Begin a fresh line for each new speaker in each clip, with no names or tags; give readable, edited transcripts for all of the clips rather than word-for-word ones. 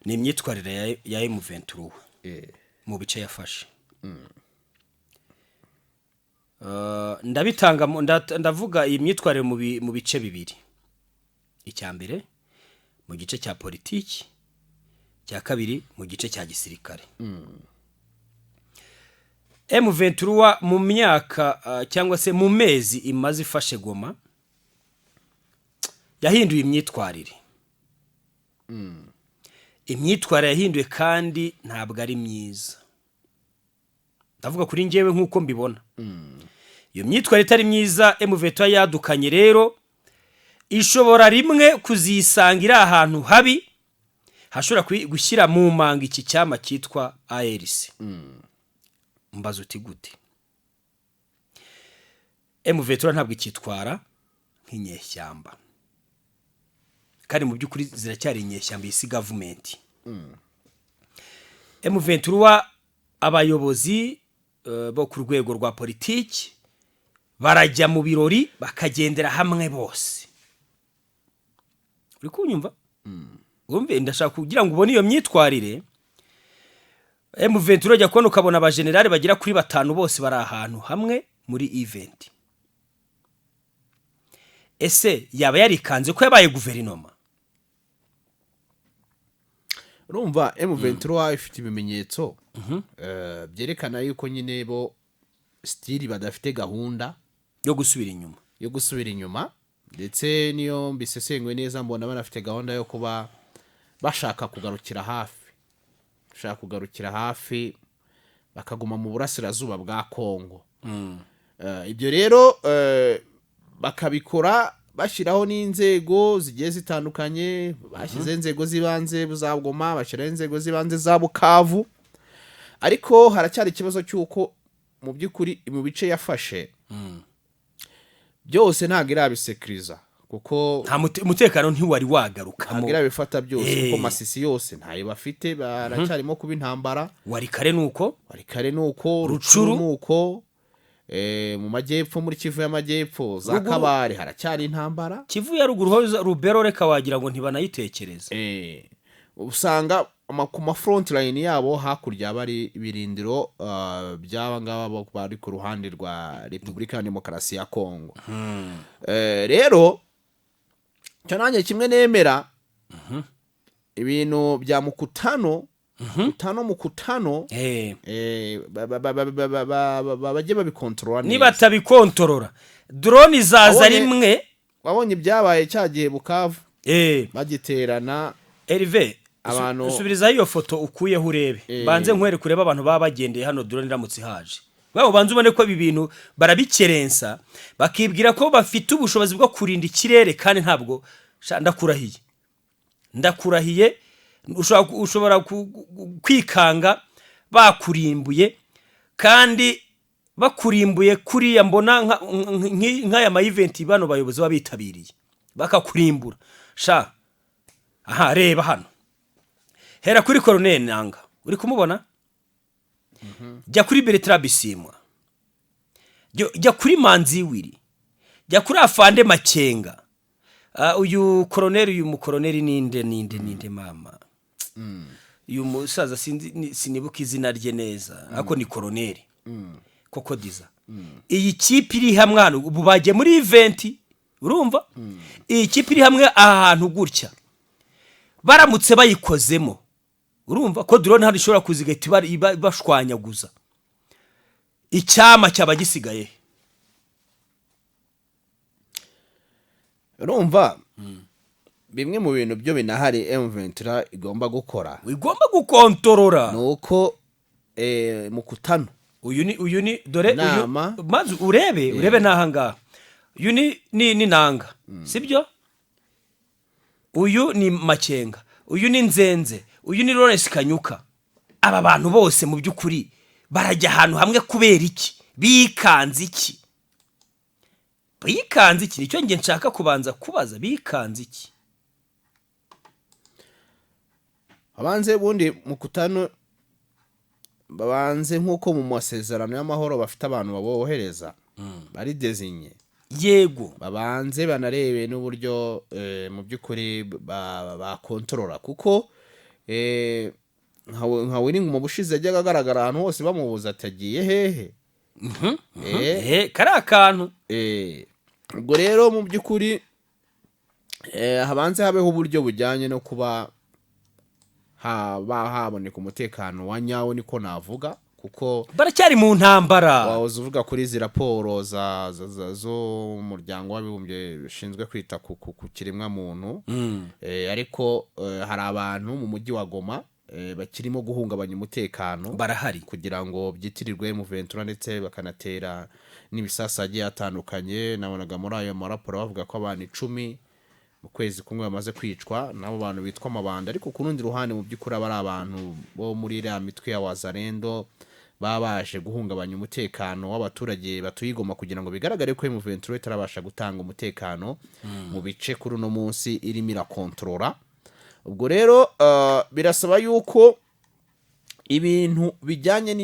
ni imyitwarire ya M23 mu bice yafashe. Ndabitanga ndavuga iyi myitwarire mu bice bibiri. Icya mbere mu gice cya politiki, cya kabiri mu gice cya gisirikare. M23 mu myaka cyangwa se mu mezi imaze ifashe Goma yahinduye imyitwarire. Imyitwarire yahinduye kandi ntabwo ari myiza. Ndavuga kuri njyewe nkuko mbibona. Iyo myitwarire itari myiza M23 yadukanye rero ishobora rimwe kuzisangira ahantu habi hashobora gushyira mu manga iki cyama cyitwa ARC. Mbaza uti gute? M23 ntabwo ikitwara nk'inyeshyamba. Kandi mu by'ukuri ziracyari inyeshyamba isi government. M23 abayobozi bo ku rwego rwa politiki barajya mu birori bakagendera hamwe bose. Uri kunyumva? Urumve ndashaka kugira ngo ubone iyo myitwarire. M23 ajya kubona ukabona abajenerali bagira kuri 5 bose bari ahantu hamwe muri event. Ese yaba yarikanze ko yabaye guverinoma?
Urumva M23 ifite ibimenyetso byerekana yuko nyine bo stili badafite gahunda
yo gusubira inyuma
ndetse niyo mbisesengwe neza mbona banafite gahunda yo kuba bashaka kugarukira hafi bakaguma mu burasirazuba bwa Kongo. Ibyo rero bakabikora bashyiraho n'inzego zigiye zitandukanye. Bashyize inzego zibanze za Goma, bashyiraho inzego zibanze za Bukavu, ariko haracyari ikibazo cy'uko mu by'ukuri mu bice yafashe byose ntabwo irabisekiriza, kuko
umutekano ntiwari wagarukamo,
ntabwo irabifata byose, kuko Masisi yose ntayo bafite, baracyarimo kuba intambara.
Warikare nuko
Rucuru nuko mu majyepfo, muri Kivu y'amajyepfo za Kabare haracyari intambara.
Kivu ya ruguru ho Rubero reka wagira ngo ntibanayitekereza.
Usanga ku ma front line yabo hakurya bari ibirindiro by'aba ngaba bari ku ruhande rwa Repubulika ya Demokarasi ya Kongo. Rero cyananye kimwe nemera ibintu bya mukutano bajye babikontorora neza.
Niba tabikontorora drone zaza rimwe.
Wabonye byabaye cyagiye Bukavu bagiterana.
Erive abantu usubiriza iyo foto ukuyeho urebe. Banze nkwere kureba abantu baba bagendeye hano drone iramutse haje. Babo banze ubone ko ibi bintu barabikerensa bakibwira ko bafite ubushobozi bwo kurinda ikirere, kandi ntabwo. Ndakurahiye ushobora kwikanga bakurimbuye, kandi bakurimbuye kuriya mbona nk'aya ma event bano bayobozi babitabiriye bakakurimbura. Aha reba hano, hera kuri Colonel Nanga, uri kumubona? Jya kuri Bertrand Bisimwa, jya kuri Manzi Wili, jya kuri Afande Makenga. Uyu Colonel, uyu mukoloneli ninde mama. Uyu musaza sinibuka izina rye neza, ako ni Colonel koko diza. Iyi kipe iri hamwe hano ubu bagiye muri event, urumva? Iyi kipe iri hamwe ahantu gutya baramutse bayikozemo, urumva ko drone hano ishobora kuzigata bashwanyaguza icyama cyabagisigaye.
Urumva bimwe mu bintu byo binahari M23 igomba gukora,
igomba gukontorora
nuko mukutano
uyu ni dore uyu mazu urebe nahanga. Uyu ni Nanga, sibyo? Uyu ni Makenga, uyu ni Nzenze, uyu ni Lawrence Kanyuka. Aba bantu bose mu by'ukuri barajya ahantu hamwe kubera iki? Bikanze iki? Nicyo nge nshaka kubanza kubaza. Bikanze iki?
Abanze bundi mukutano babanze nkuko mu masezerano y'amahoro bafite abantu babohereza bari designé.
Yego,
babanze banarebe n'uburyo mu by'ukuri ba kontrola, kuko nka Winning mu bushize yajyaga agaragara ahantu hose bamubuza atagiye hehe.
kari akantu.
Ubwo rero mu by'ukuri habanze habeho uburyo bujyanye no kuba haboneka umutekano wa nyawo, niko navuga, kuko
baracyari mu ntambara.
wahoze uvuga kuri izi raporo z'umuryango w'abibumbye bishinzwe kwita ku kiremwa muntu, ariko hari abantu mu mujyi wa Goma bakirimo guhungabanya umutekano
barahari
kugira ngo byitirirwe mu Ventura, ndetse bakanatera n'ibisasa agiye atandukanye. Nabonaga muri ayo maraporo bavuga ko abantu 10 mu kwezi kumwe bamaze kwicwa n'abo bantu bitwa amabanda, ariko ku rundi ruhande mu by'ukuri aba ari abantu bo muri iriya mitwe ya Wazalendo babaje guhungabanya umutekano w'abaturage batuye i Goma kugira ngo bigaragare ko M23 itarabasha gutanga umutekano mu bice kuri uno munsi irimo irakontorora. Ubwo rero birasaba yuko ibintu bijyanye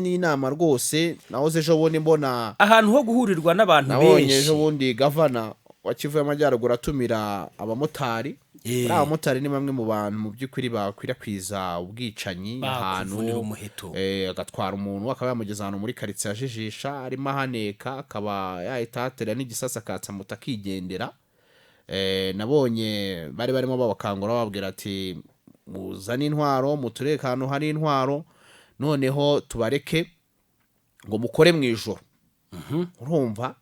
n'inama rwose, nahoze ejo bundi mbona
ahantu ho guhurirwa n'abantu benshi.
Nabonye ejo bundi gavana wa Kivu y'Amajyaruguru atumira abamotari. Abamotari ni bamwe mu bantu mu by'ukuri bakwirakwiza ubwicanyi ahantu, agatwara umuntu akaba yamugeza ahantu muri karitsiye ajijisha, arimo ahaneka, akaba yahita hatera n'igisasa akatsamuta akigendera. Nabonye bari barimo babakangura bababwira ati muzane intwaro, mutureke ahantu hari intwaro, noneho tubareke ngo mukore mu ijoro. Urumva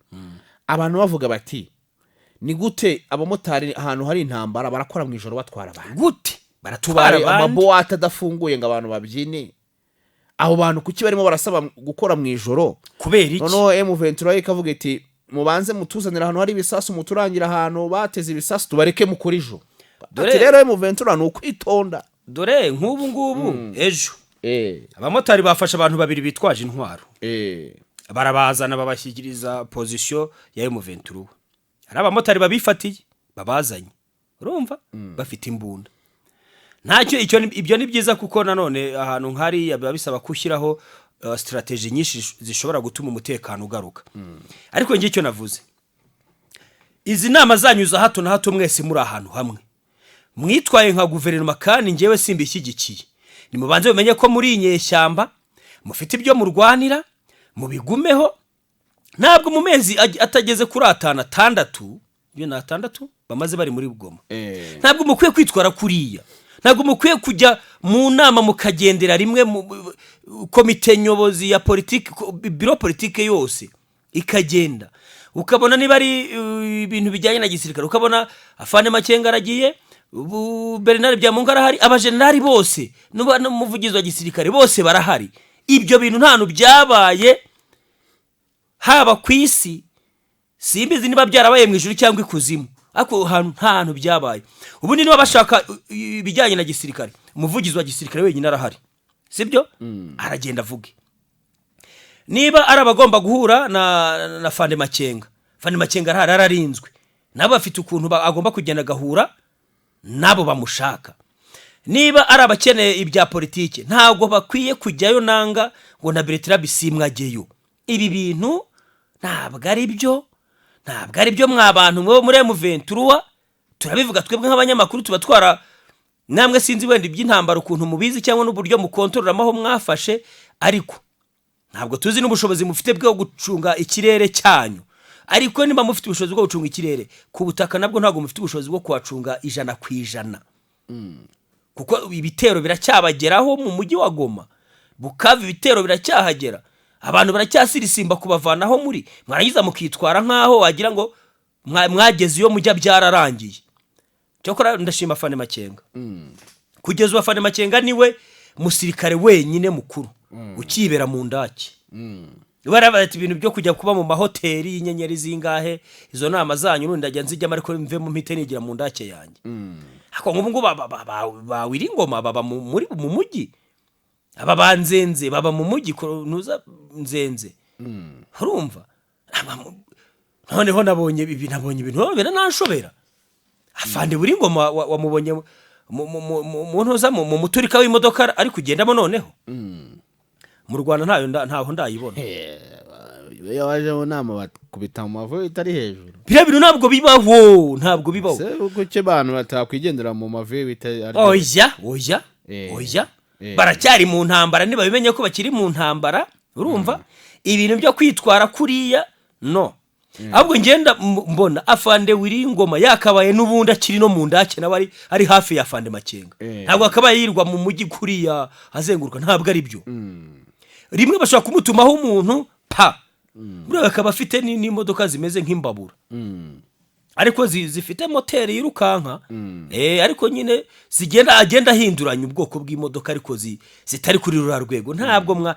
abantu bavuga bati ni gute abamotari ahantu hari intambara barakora mu ijoro batwara abantu? Gute baratwara abandi amabuwate adafunguye ngo abantu babyine? Abo bantu kuki barimo barasaba gukora mu ijoro
kubera iki?
Noneho M23 ikavuga iti mubanze mutuzanira ahantu hari ibisasu, muturangira ahantu bateze ibisasu, tubareke mukora ijoro. Ati rero M23 ni ukwitonda.
Dore nk'ubu ngubu ejo abamotari bafashe abantu 2 bitwaje intwaro, barabazana babashyikiriza position ya M23. Hari abamotari babifatiye babazanye, urumva bafite imbunda. Ntacyo ibyo ni byiza, kuko nanone ahantu nkari biba bisaba kushyiraho strategy nyinshi zishobora gutuma umutekano ugaruka. Ariko ngiye icyo navuze, izi nama zanyuza hato na hato mwese muri ahantu hamwe mwitwaye nka guverinoma, kandi ngewe simbishyigikiye. Nimubanze umenye ko muri inyeshyamba mufite ibyo murwanira, mubigumeho. Ntabwo mu mezi atageze kuri 6 ibyo na 6 bamaze bari muri Goma, ntabwo mukwiye kwitwara kuriya. Ntabwo mukwiye kujya mu nama mukagendera rimwe komite nyobozi ya politiki, biro politiki yose ikagenda, ukabona niba ari ibintu bijyanye na gisirikare, ukabona Afande Makenga aragiye, Bernard Byamunga arahari, abajenerali bose n'umuvugizi wa gisirikare bose barahari. Ibyo bintu ntantu byabaye haba ku isi, simbizi niba byarabaye mu ijuru cyangwa ikuzimu, ariko ntantu byabaye. Ubu niba bashaka ibijyanye na gisirikare, umuvugizi wa gisirikare wenyine arahari, sibyo? Aragenda avuge. Niba arabagomba guhura na Afande Makenga, Afande Makenga ararinzwe, nabo bafite ukuntu agomba kugenda gahura nabo bamushaka. Niba arabakeneye ibya politike, ntago bakwiye kujyayo nanga ngo na Bertrand Bisimwa ageyo. Ibi bintu ntabwo ari byo mwabantu mwe muri M23. Turabivuga twebwe nk'abanyamakuru, tuba twara namwe sinzi wenda iby'intambara ukuntu mubizi cyangwa n'uburyo mukontororamo aho mwafashe, ariko ntabwo tuzi n'ubushobozi mufite bwo gucunga ikirere cyanyu. Ariko niba mufite ubushobozi bwo gucunga ikirere ku butaka, nabwo ntabwo mufite ubushobozi bwo kuhacunga 100%. Kuko ibitero biracyabageraho mu mujyi wa Goma, Bukavu ibitero biracyahagera, abantu baracyasirisimba kubavanaho muri, mwarangiza mukitwara nkaho wagira ngo mwageze iyo mujya byararangiye. Cyokora ndashima Afande Makenga. Kugeza Afande Makenga niwe musirikare wenyine mukuru ukibera mu ndaki. Barabati ibintu byo kujya kuba mu mahoteli y'inyenyeri zingahe, izo nama zanyu nundi ndajya nzijya ariko mve mu mpite nigira mu ndake yanjye. Ako ngubu ba Wiringoma baba muri mu mujyi, aba banzenze baba mu mujyi nuza nzenze. Urumva? Noneho nabonye ibintu biranashobera. Afande Wiringoma wamubonye mu ntuza mu muturika w'imodoka ari kugendamo noneho. Mu Rwanda ntaho ndayibona.
iyo waje mu nama bakubita mu mavi itari hejuru.
biriya bintu ntabwo bibaho, ntabwo bibaho.
Se kuki abantu batakwigendera mu mavi bitari
oya baracyari mu ntambara, ntibabimenye ko bakiri mu ntambara, urumva ibintu byo kwitwara kuriya no. ahubwo ngenda mbona afande Wiringoma yakabaye n'ubundi akiri no mu ndake nawe ari hafi ya afande Makenga, ntabwo akabaye yirwa mu mujyi kuriya azenguruka, ntabwo ari byo. rimwe bashobora kumutumaho umuntu buriya akaba afite n'imodoka zimeze nk'imbabura, ariko zifite moteri yirukanka, ariko nyine agenda ahinduranya ubwoko bw'imodoka, ariko zitari kuri ruriya rwego. ntabwo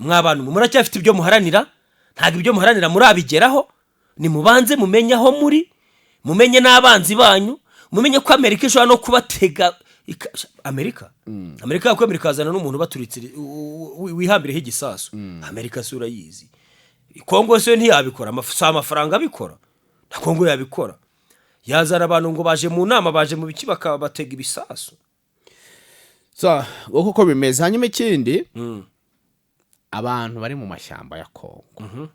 mw'abantu muracyafite ibyo muharanira, ntabwo ibyo muharanira murabigeraho. nimubanze mumenye aho muri, mumenye n'abanzi banyu, mumenye ko Amerika ishobora no kubatega. Amerika yakwemera ikazana n'umuntu baturitse wihambireho igisasu. Amerika si urayizi. Kongo se ntiyabikora, si amafaranga abikora, na Kongo yabikora. yazana abantu ngo baje mu nama, baje mu biki, bakabatega ibisasu.
So uko bimeze. Hanyuma ikindi abantu bari mu mashyamba ya Kongo